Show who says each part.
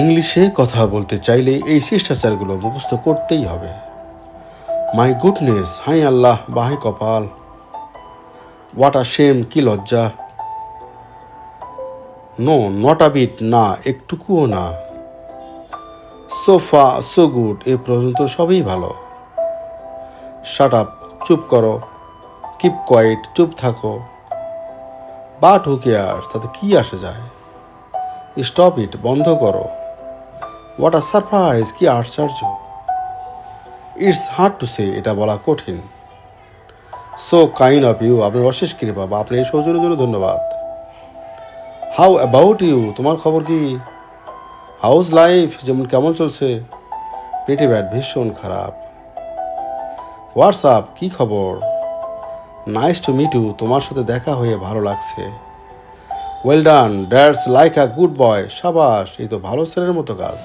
Speaker 1: ইংলিশে কথা বলতে চাইলে এই শিষ্টাচারগুলো মুখস্থ করতেই হবে। মাই গুডনেস, হাই আল্লাহ বা হাই কপাল, হোয়াট আ শেম, কি লজ্জা, নো নট আ বিট, না একটুকুও না, সোফা সো গুড, এ পর্যন্ত সবই ভালো, শাট আপ, চুপ করো, কিপ কোয়াইট, চুপ থাকো, বাট হু কেয়ার্স, তাতে কি আসে যায়, স্টপ ইট, বন্ধ করো, হোয়াট আ সারপ্রাইজ, কি আশ্চর্য, ইটস হার্ড টু সে, এটা বলা কঠিন, সো কাইন্ড অফ ইউ, আপনার অশেষ কৃপা বা আপনার এই সৌজন্যের জন্য ধন্যবাদ, হাউ অ্যাবাউট ইউ, তোমার খবর কি, হাউস লাইফ, যেমন কেমন চলছে, প্রিটি ব্যাড, ভীষণ খারাপ, হোয়াটসঅ্যাপ, কি খবর, নাইস টু মিট ইউ, তোমার সাথে দেখা হয়ে ভালো লাগছে, well done, that's like a good boy, সাবাস, এই তো ভালো ছেলের মতো কাজ।